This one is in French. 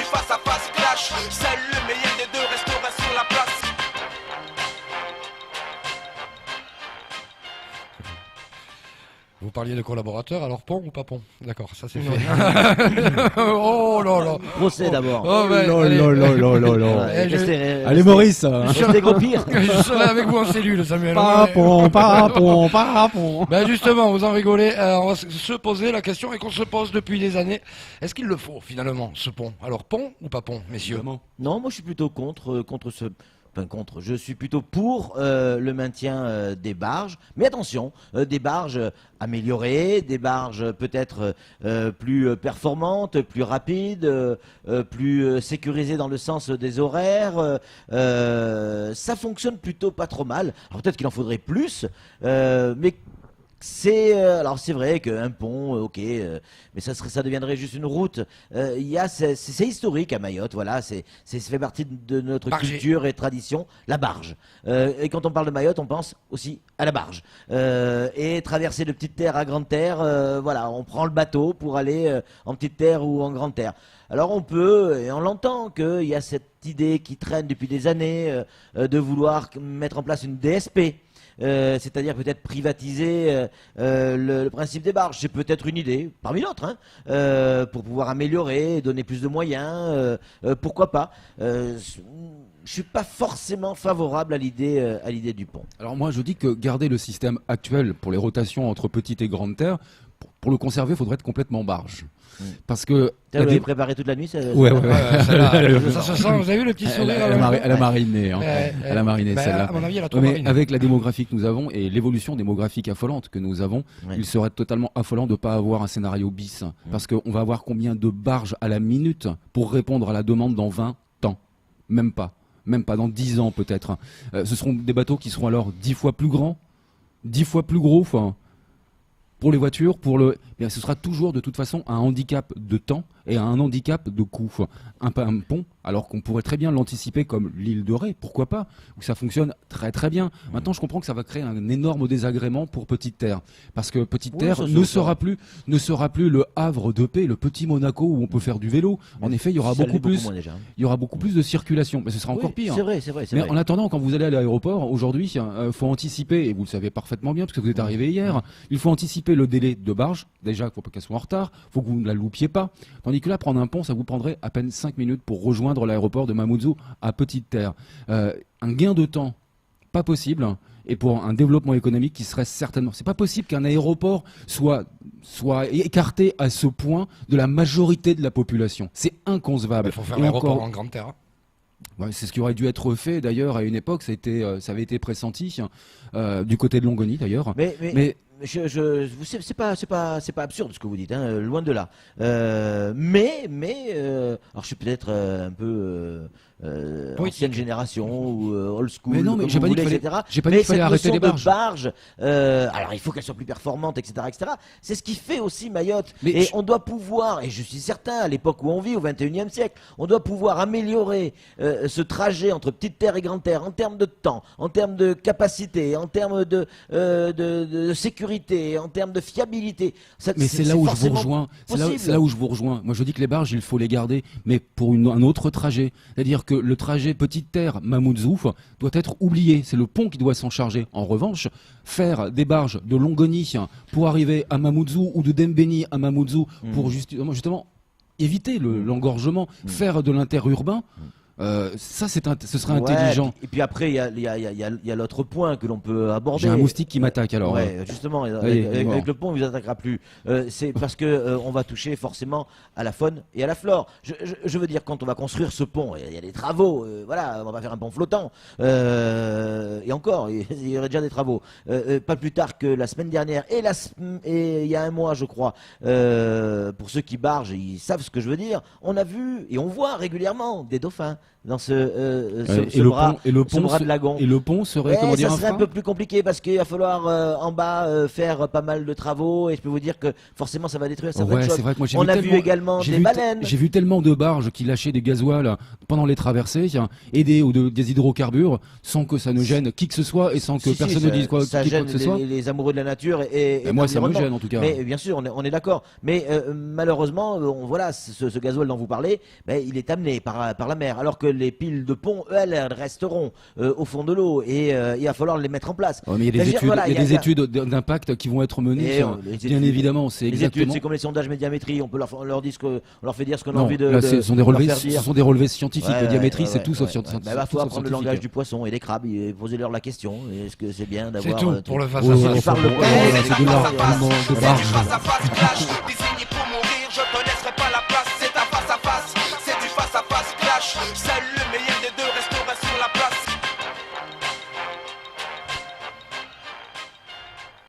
face à face clash. Seul le meilleur des deux restera sur la place. Vous parliez de collaborateurs, alors pont ou pas pont? D'accord, ça c'est fait. Oh là là. Procès d'abord. Oh, ouais, allez. Allez Maurice. Je serai avec vous en cellule, Samuel. Papon, papon, papon. Ben justement, vous en rigolez. On va se poser la question et qu'on se pose depuis des années. Est-ce qu'il le faut finalement ce pont? Alors pont ou pas pont, messieurs? Non, moi je suis plutôt contre ce. Enfin, contre. Je suis plutôt pour le maintien des barges, mais attention, des barges améliorées, des barges peut-être plus performantes, plus rapides, plus sécurisées dans le sens des horaires. Ça fonctionne plutôt pas trop mal. Alors peut-être qu'il en faudrait plus, mais alors c'est vrai qu'un pont, ok, mais ça deviendrait juste une route. C'est historique à Mayotte, voilà, ça fait partie de notre culture et tradition, la barge. Et quand on parle de Mayotte, on pense aussi à la barge. Et traverser de petite terre à grande terre, voilà, on prend le bateau pour aller en petite terre ou en grande terre. Alors on peut, et on l'entend, qu'il y a cette idée qui traîne depuis des années de vouloir mettre en place une DSP. C'est-à-dire peut-être privatiser le principe des barges. C'est peut-être une idée, parmi d'autres, hein, pour pouvoir améliorer, donner plus de moyens, pourquoi pas. Je suis pas forcément favorable à l'idée du pont. Alors moi je dis que garder le système actuel pour les rotations entre petite et grande terre, pour le conserver, il faudrait être complètement barge. Parce que vous avez préparé toute la nuit, ça se sent. Vous avez vu le petit sourire? Elle a mariné, hein. Elle a mariné celle-là. À mon avis, elle a trop mais mariné. avec la démographie que nous avons et l'évolution démographique affolante que nous avons, il serait totalement affolant de ne pas avoir un scénario bis. Parce qu'on va avoir combien de barges à la minute pour répondre à la demande dans 20 ans? Même pas dans 10 ans peut-être. Ce seront des bateaux qui seront alors 10 fois plus grands, 10 fois plus gros, pour les voitures, bien, ce sera toujours de toute façon un handicap de temps et un handicap de coût. Un pont, alors qu'on pourrait très bien l'anticiper comme l'île de Ré, pourquoi pas, où ça fonctionne très très bien. Maintenant, je comprends que ça va créer un énorme désagrément pour Petite Terre, parce que Petite Terre ne sera plus le havre de paix, le petit Monaco où on peut faire du vélo. En effet, il y aura beaucoup plus de circulation, mais ce sera encore pire. C'est vrai. Mais en attendant, quand vous allez à l'aéroport aujourd'hui, faut anticiper, et vous le savez parfaitement bien parce que vous êtes arrivé hier, il faut anticiper le délai de barge. Déjà, il faut pas qu'elle soit en retard, faut que vous ne la loupiez pas. Tandis que là, prendre un pont, ça vous prendrait à peine 5 minutes pour rejoindre l'aéroport de Mamoudzou à Petite Terre. Un gain de temps, pas possible. Et pour un développement économique qui serait certainement... C'est pas possible qu'un aéroport soit écarté à ce point de la majorité de la population. C'est inconcevable. Il faut faire l'aéroport en grande terre. Ouais, c'est ce qui aurait dû être fait d'ailleurs à une époque. Ça avait été pressenti du côté de Longoni d'ailleurs. Mais c'est pas absurde ce que vous dites, hein, loin de là. Alors je suis peut-être un peu ancienne génération ou old school, mais non, mais j'ai pas dit qu'il fallait arrêter les barges. Alors il faut qu'elles soient plus performantes, etc., etc. C'est ce qui fait aussi Mayotte. Et on doit pouvoir, et je suis certain, à l'époque où on vit, au XXIe siècle, on doit pouvoir améliorer ce trajet entre Petite Terre et Grande Terre en termes de temps, en termes de capacité, en termes de sécurité, en termes de fiabilité. Mais c'est là où je vous rejoins. C'est là où je vous rejoins. Moi, je dis que les barges, il faut les garder, mais pour un autre trajet. C'est-à-dire que le trajet Petite Terre Mamoudzou doit être oublié. C'est le pont qui doit s'en charger. En revanche, faire des barges de Longoni pour arriver à Mamoudzou ou de Dembéni à Mamoudzou pour justement éviter l'engorgement, faire de l'interurbain. Ça, ce serait intelligent. Et puis après, il y a l'autre point que l'on peut aborder. J'ai un moustique qui m'attaque alors. Ouais, justement, avec le pont, il ne vous attaquera plus. C'est parce que on va toucher forcément à la faune et à la flore. Je veux dire, quand on va construire ce pont, il y a des travaux. Voilà, on va faire un pont flottant. Et encore, il y aurait déjà des travaux. Pas plus tard que la semaine dernière et il y a un mois, je crois. Pour ceux qui bargent, ils savent ce que je veux dire. On a vu et on voit régulièrement des dauphins. dans ce et le bras, pont, et le ce pont, bras se- de lagon. et le pont serait Ouais, comment dire ça un serait un frein peu plus compliqué parce qu'il va falloir en bas faire pas mal de travaux et je peux vous dire que forcément ça va détruire certaines Ouais, choses. c'est vrai que moi j'ai On vu a vu tellement- également j'ai des vu te- baleines. J'ai vu tellement de barges qui lâchaient des gasoils pendant les traversées et des hydrocarbures sans que ça ne gêne qui que ce soit et sans que Si, si, personne ne dise quoi, ça qui gêne que ce soit. les amoureux de la nature et Moi, ça me l'environnement. gêne en tout cas. Mais bien sûr, on est d'accord. Mais malheureusement, voilà, ce gasoil dont vous parlez, ben, il est amené par la mer. Alors que les piles de pont, elles resteront au fond de l'eau et il va falloir les mettre en place. Ouais, mais il y a des C'est-à-dire, études, voilà, il y a des études d'impact qui vont être menées. Et, bien les études- évidemment, c'est Les études, exactement. c'est comme les sondages médiamétrie. On peut leur dire on leur fait dire ce qu'on a Non, envie de. là, ce sont des leur relevés, faire ce dire. sont des relevés scientifiques. Ouais, La diamétrie, ouais, c'est ouais, tout ouais, sauf ouais. scientifique. Ben, va falloir prendre le langage du poisson et des crabes et poser-leur la question. Est-ce que c'est bien C'est d'avoir. tout pour le face Oh, à oh, face. Tu parles de oh, quoi oh, là, c'est de l'argument de barge. Face à face clash, désigné pour mourir, je te laisserai pas la place.